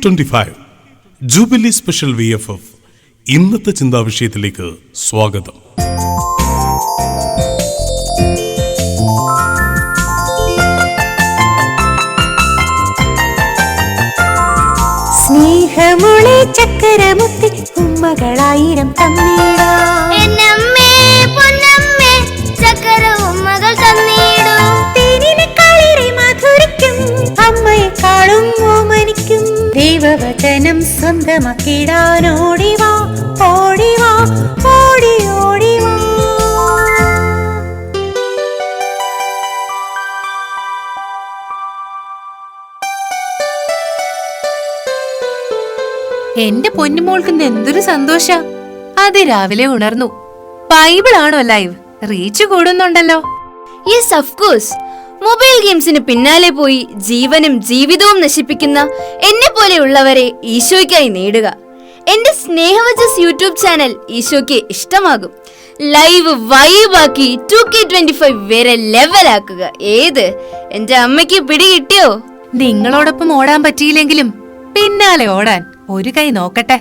K25 jubilee special VFF ഇന്നത്തെ ചിന്താ വിഷയത്തിലേക്ക് സ്വാഗതം. സ്നേഹമുളെ ചക്കരമുത്തി ഉമ്മകളായിരം തന്നീടാ എന്നമ്മേ പൊന്നമ്മേ ചക്കര ഉമ്മകൾ തന്നീടൂ. തേനിനെക്കാളേറെ മധുരിക്കും അമ്മയെക്കാളും ഓമനിക്കും ദൈവവചനം സ്വന്തമാക്കിടാൻ ഓടിവാ ഓടിവാ ഓടി ഓടിവാ. എന്റെ പൊന്നുമോൾക്ക് എന്തൊരു സന്തോഷ. അത് രാവിലെ ഉണർന്നു. ബൈബിളാണോ ലൈവ്? റീച്ച് കൂടുന്നുണ്ടല്ലോ. Yes of course. മൊബൈൽ ഗെയിംസിന് പിന്നാലെ പോയി ജീവനും ജീവിതവും നശിപ്പിക്കുന്ന എന്നെ പോലെയുള്ളവരെ ഈശോയ്ക്കായി നേടുക. എന്റെ സ്നേഹവചസ് യൂട്യൂബ് ചാനൽ ഈശോയ്ക്ക് ഇഷ്ടമാകും. ലൈവ് വൈബാക്കി 2K25 വരെ ലെവലാക്കുക. ഏത് എന്റെ അമ്മയ്ക്ക് പിടി കിട്ടിയോ? നിങ്ങളോടൊപ്പം ഓടാൻ പറ്റിയില്ലെങ്കിലും പിന്നാലെ ഓടാൻ ഒരു കൈ നോക്കട്ടെ.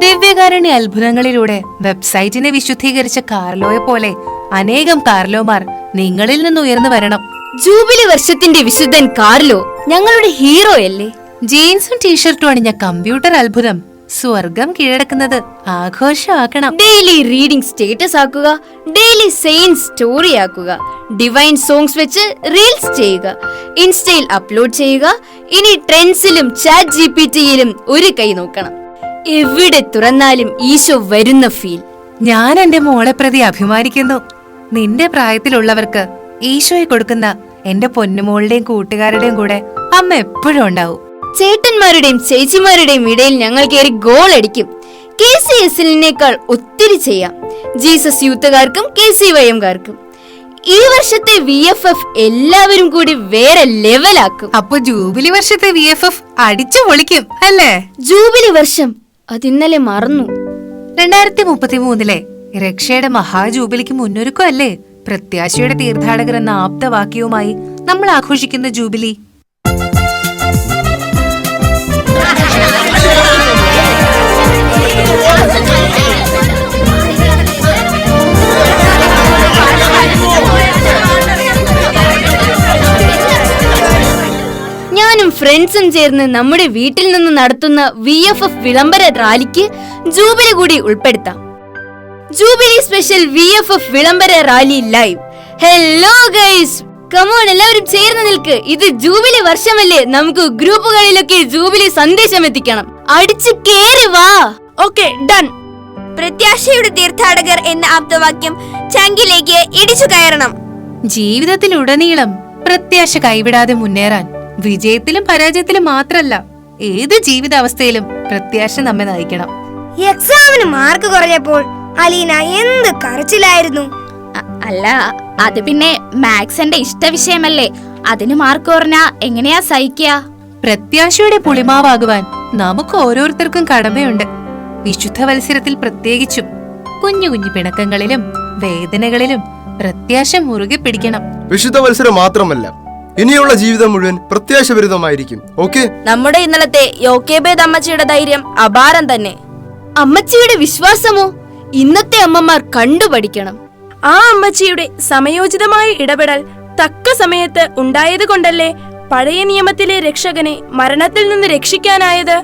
ദിവ്യകാരുണ്യ അത്ഭുതങ്ങളിലൂടെ വെബ്സൈറ്റിനെ വിശുദ്ധീകരിച്ച കാർലോയെ പോലെ അനേകം കാർലോമാർ നിങ്ങളിൽ നിന്ന് ഉയർന്നു വരണം. ജൂബിലി വർഷത്തിന്റെ വിശുദ്ധൻ കാർലോ ഞങ്ങളുടെ ഹീറോ അല്ലേ? ജീൻസും ടീഷർട്ടും അണിഞ്ഞ കമ്പ്യൂട്ടർ അത്ഭുതം സ്വർഗം കീഴടക്കുന്നത് ആഘോഷമാക്കണം. ഡെയിലി റീഡിംഗ് സ്റ്റേറ്റസ് ആക്കുക, ഡെയിലി സെയിൻസ് സ്റ്റോറി ആക്കുക, ഡിവൈൻ സോങ്സ് വെച്ച് റീൽസ് ചെയ്യുക, ഇൻസ്റ്റയിൽ അപ്ലോഡ് ചെയ്യുക. ഇനി ട്രെൻഡ്സിലും ചാറ്റ് GPTയിലും ഒരു കൈ നോക്കണം. എവിടെ തുറന്നാലും ഈശോ വരുന്ന ഫീൽ. ഞാൻ എന്റെ മോളെ പ്രതി അഭിമാനിക്കുന്നു. നിന്റെ പ്രായത്തിലുള്ളവർക്ക് ഈശോയെ കൊടുക്കുന്ന എന്റെ പൊന്നുമോളുടെയും കൂട്ടുകാരുടെയും കൂടെ അമ്മ എപ്പോഴും ഉണ്ടാവും. ചേട്ടന്മാരുടെയും ചേച്ചിമാരുടെയും ഇടയിൽ ഞങ്ങൾ കയറി ഗോൾ അടിക്കും. KCSLനേക്കാൾ ഒത്തിരി ചെയ്യാം. ജീസസ് യൂത്തുകാർക്കും KCYMകാർക്കും. ഈ വർഷത്തെ VFF എല്ലാവരും കൂടി വേറെ ലെവലാക്കും. അപ്പൊ ജൂബിലി വർഷത്തെ VFF അടിച്ചു പൊളിക്കും അല്ലേ? ജൂബിലി വർഷം അതിന്നലെ മറന്നു. 2033 രക്ഷയുടെ മഹാജൂബിലിക്ക് മുന്നൊരുക്കമല്ലേ പ്രത്യാശയുടെ തീർത്ഥാടകർ എന്ന ആപ്തവാക്യവുമായി നമ്മൾ ആഘോഷിക്കുന്ന ജൂബിലി. ഞാനും ഫ്രണ്ട്സും ചേർന്ന് നമ്മുടെ വീട്ടിൽ നിന്ന് നടത്തുന്ന VFF വിളംബര റാലിക്ക് ജൂബിലി കൂടി ഉൾപ്പെടുത്താം. ജൂബിലി സ്പെഷ്യൽ VFF വിളംബര rally live. Hello guys, come on എല്ലാവരും ചേർന്ന് നിൽക്ക്. ഇത് ജൂബിലി വർഷമല്ലേ, നമുക്ക് ഗ്രൂപ്പുകളിലൊക്കെ ജൂബിലി സന്ദേശം എത്തിക്കണം. അടിച്ചു കേറി വാ. Okay done. പ്രത്യാശയുടെ തീർത്ഥാടകർ എന്ന ആപ്തവാക്യം ചങ്കിലേക്ക് ഇടിച്ചു കയറണം. ജീവിതത്തിലുടനീളം പ്രത്യാശ കൈവിടാതെ മുന്നേറാൻ വിജയത്തിലും പരാജയത്തിലും മാത്രല്ല, ഏത് ജീവിതാവസ്ഥയിലും പ്രത്യാശ നമ്മെ നയിക്കണം. എക്സാമിന് മാർക്ക് കുറഞ്ഞപ്പോൾ അലീന എന്ത് കരച്ചിലായിരുന്നു. അല്ല, അത് പിന്നെ മാത്സിന്റെ ഇഷ്ടവിഷയമല്ലേ, അതിന് മാർക്ക് കുറഞ്ഞാ എങ്ങനെയാ സഹിക്കുക? പ്രത്യാശയുടെ പുളിമാവാകുവാൻ നമുക്ക് ഓരോരുത്തർക്കും കടമയുണ്ട്. വിശുദ്ധ വത്സരത്തിൽ പ്രത്യേകിച്ചും കുഞ്ഞു കുഞ്ഞു പിണക്കങ്ങളിലും വേദനകളിലും പ്രത്യാശ മുറുകെ പിടിക്കണം. വിശുദ്ധ വത്സരം മാത്രമല്ല, ഇനിയുള്ള ജീവിതം മുഴുവൻ പ്രത്യാശഭരിതമായിരിക്കും. ഓക്കെ, നമ്മുടെ ഇന്നലത്തെ യോക്കേബേദ് അമ്മച്ചിയുടെ ധൈര്യം അപാരം തന്നെ. അമ്മച്ചിയുടെ വിശ്വാസമോ ഇന്നത്തെ അമ്മമാർ കണ്ടുപഠിക്കണം. ആ അമ്മച്ചിയുടെ സമയോചിതമായ ഇടപെടൽ തക്ക സമയത്ത് ഉണ്ടായത് കൊണ്ടല്ലേ പഴയ നിയമത്തിലെ രക്ഷകനെ മരണത്തിൽ നിന്ന് രക്ഷിക്കാനായത്.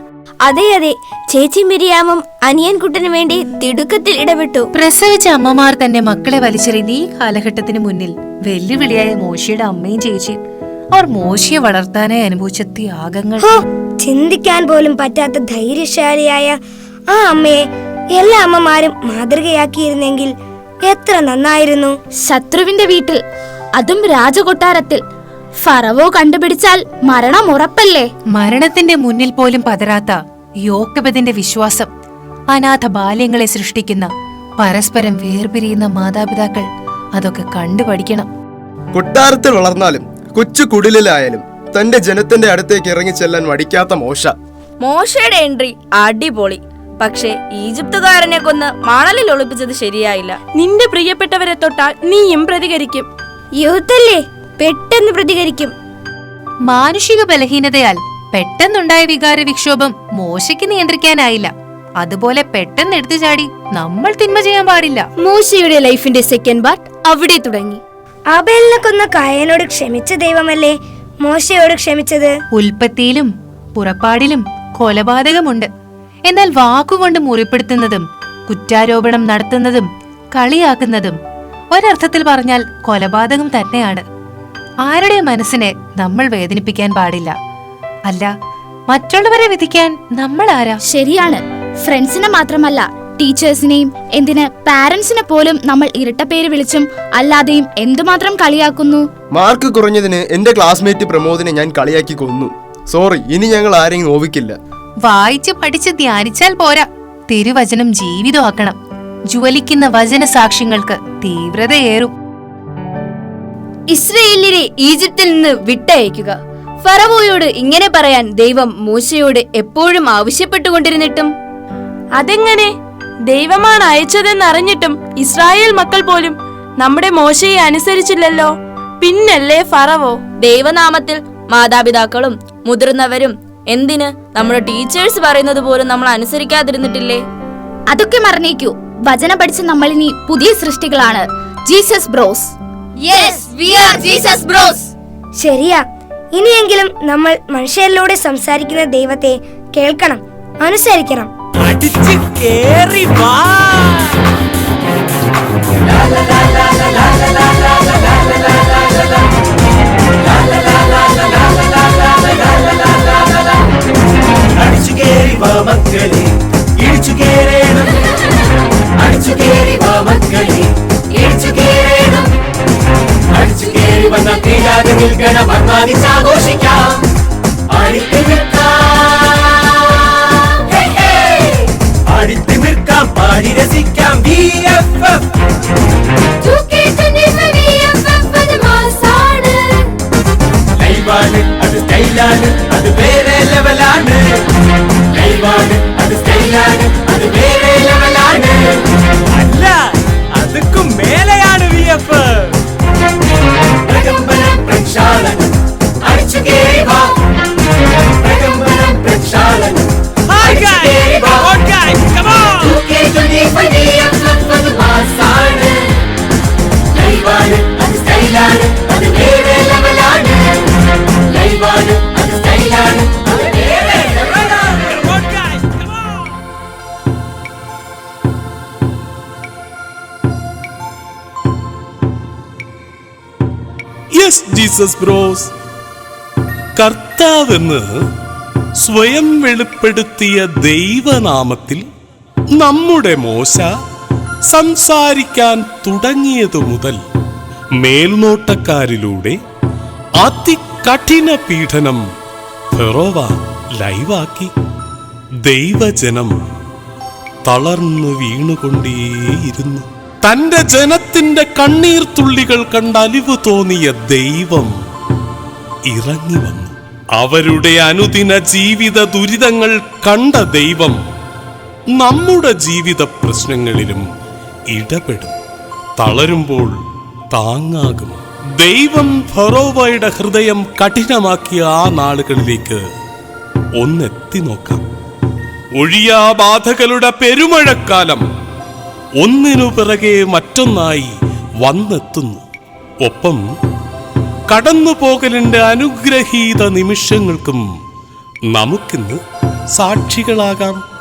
അതെ അതെ, ചേച്ചി മിരിയാമും അനിയൻകുട്ടനു വേണ്ടി തിടുക്കത്തിൽ ഇടപെട്ടു. പ്രസവിച്ച അമ്മമാർ തന്നെ മക്കളെ വലിച്ചെറിയുന്ന ഈ കാലഘട്ടത്തിന് മുന്നിൽ വെല്ലുവിളിയായ മോശയുടെ അമ്മയും ചേച്ചിയും അവർ മോശയെ വളർത്താനായി അനുഭവിച്ച ത്യാഗങ്ങൾ. ചിന്തിക്കാൻ പോലും പറ്റാത്ത ധൈര്യശാലിയായ ആ അമ്മയെ എല്ലാ അമ്മമാരും മാതൃകയാക്കിയിരുന്നെങ്കിൽ എത്ര നന്നായിരുന്നു. ശത്രുവിന്റെ വീട്ടിൽ, അതും രാജകൊട്ടാരത്തിൽ, ഫറവോ കണ്ടുപിടിച്ചാൽ മരണം ഉറപ്പല്ലേ? മരണത്തിന്റെ മുന്നിൽ പോലും പതരാത്ത യോക്കബദിന്റെ വിശ്വാസം, അനാഥ ബാല്യങ്ങളെ സൃഷ്ടിക്കുന്ന പരസ്പരം വേർപിരിയുന്ന മാതാപിതാക്കൾ അതൊക്കെ കണ്ടുപഠിക്കണം. കൊട്ടാരത്തിൽ വളർന്നാലും കൊച്ചു കുടിലായാലും തന്റെ ജനത്തിന്റെ അടുത്തേക്ക് ഇറങ്ങിച്ചെല്ലാൻ മടിക്കാത്ത മോശയുടെ എൻട്രി അടിപൊളി. പക്ഷേ ഈജിപ്തുകാരനെ കൊന്ന് മണലിൽ ഒളിപ്പിച്ചത് ശരിയായില്ല. നിന്റെ പ്രിയപ്പെട്ടവരെ തൊട്ടാൽ നീയും പ്രതികരിക്കും. യൂത്തല്ലേ, പെട്ടെന്ന് പ്രതികരിക്കും. മാനുഷിക ബലഹീനതയാൽ പെട്ടെന്നുണ്ടായ വികാര വിക്ഷോഭം മോശയ്ക്ക് നിയന്ത്രിക്കാനായില്ല. അതുപോലെ പെട്ടെന്ന് എടുത്തു ചാടി നമ്മൾ തിന്മ ചെയ്യാൻ പാടില്ല. മോശയുടെ ലൈഫിന്റെ സെക്കൻഡ് പാർട്ട് അവിടെ തുടങ്ങി. ആബേലിനെ കൊന്ന കായനോട് ക്ഷമിച്ച ദൈവമല്ലേ മോശയോട് ക്ഷമിച്ചത്? ഉൽപ്പത്തിയിലും പുറപ്പാടിലും കൊലപാതകമുണ്ട്. എന്നാൽ വാക്കുകൊണ്ട് മുറിപ്പെടുത്തുന്നതും കുറ്റാരോപണം നടത്തുന്നതും കളിയാക്കുന്നതും ഒരർത്ഥത്തിൽ പറഞ്ഞാൽ കൊലപാതകം തന്നെയാണ്. ആരുടെ മനസ്സിനെ നമ്മൾ വേദനിപ്പിക്കാൻ പാടില്ല. അല്ല, മറ്റുള്ളവരെ വിധിക്കാൻ നമ്മൾ ആരാ? ശരിയാണ്. ഫ്രണ്ട്സിനെ മാത്രമല്ല, ടീച്ചേഴ്സിനെയും എന്തിന് പാരന്റ്സിനെ പോലും നമ്മൾ ഇരട്ടപ്പേര് വിളിച്ചും അല്ലാതെയും എന്തുമാത്രം കളിയാക്കുന്നു. മാർക്ക് കുറഞ്ഞതിന് എന്റെ ക്ലാസ്മേറ്റ് പ്രമോദിനെ ഞാൻ കളിയാക്കി കൊന്നു. സോറി, ഇനി ഞങ്ങൾ ആരെയും നോവിക്കില്ല. വായിച്ച് പഠിച്ച് ധ്യാനിച്ചാൽ പോരാ, തിരുവചനം ജീവിതമാക്കണം. ജ്വലിക്കുന്ന വചന സാക്ഷ്യങ്ങൾക്ക് തീവ്രതയേറും. ഇസ്രയേലിനെ ഈജിപ്തിൽ നിന്ന് വിട്ടയക്കുക. ഫറവോയോട് ഇങ്ങനെ പറയാൻ ദൈവം മോശയോട് എപ്പോഴും ആവശ്യപ്പെട്ടുകൊണ്ടിരുന്നിട്ടും അതെങ്ങനെ? ദൈവമാണ് അയച്ചതെന്നറിഞ്ഞിട്ടും ഇസ്രായേൽ മക്കൾ പോലും നമ്മുടെ മോശയെ അനുസരിച്ചില്ലല്ലോ. പിന്നല്ലേ ഫറവോ? ദൈവനാമത്തിൽ മാതാപിതാക്കളും മുതിർന്നവരും എന്തിന് നമ്മുടെ ടീച്ചേഴ്സ് പറയുന്നത് പോലും നമ്മൾ അനുസരിക്കാതിരുന്നിട്ടില്ലേ? അതൊക്കെ മറന്നേക്കൂ. വചനം പഠിച്ച് നമ്മളിനി പുതിയ സൃഷ്ടികളാണ്. Jesus bros. ശരിയാ. ഇനിയെങ്കിലും നമ്മൾ മനുഷ്യരിലൂടെ സംസാരിക്കുന്ന ദൈവത്തെ കേൾക്കണം, അനുസരിക്കണം. അല്ല, അതുക്കും മേലെയാണ് VF. Yes Jesus bros. കർത്താവെന്ന് സ്വയം വെളിപ്പെടുത്തിയ ദൈവനാമത്തിൽ നമ്മുടെ മോശ സംസാരിക്കാൻ തുടങ്ങിയതു മുതൽ മേൽനോട്ടക്കാരിലൂടെ അതികഠിന പീഡനം ഫെറോവ ലൈവാക്കി. ദൈവജനം തളർന്നു വീണുകൊണ്ടേയിരുന്നു. തന്റെ ജനത്തിന്റെ കണ്ണീർ തുള്ളികൾ കണ്ട് അലിവ് തോന്നിയ ദൈവം ഇറങ്ങി വന്നു. അവരുടെ അനുദിന ജീവിത ദുരിതങ്ങൾ കണ്ട ദൈവം നമ്മുടെ ജീവിത പ്രശ്നങ്ങളിലും ഇടപെടും. തളരുമ്പോൾ താങ്ങാകും. ദൈവം ഫറോവയുടെ ഹൃദയം കഠിനമാക്കിയ ആ നാളുകളിലേക്ക് ഒന്നെത്തി നോക്കാം. ഒഴിയാ ബാധകളുടെ പെരുമഴക്കാലം ഒന്നിനു പിറകെ മറ്റൊന്നായി വന്നെത്തുന്നു. ഒപ്പം കടന്നുപോകലിന്റെ അനുഗ്രഹീത നിമിഷങ്ങൾക്കും നമുക്കിന്ന് സാക്ഷികളാകാം.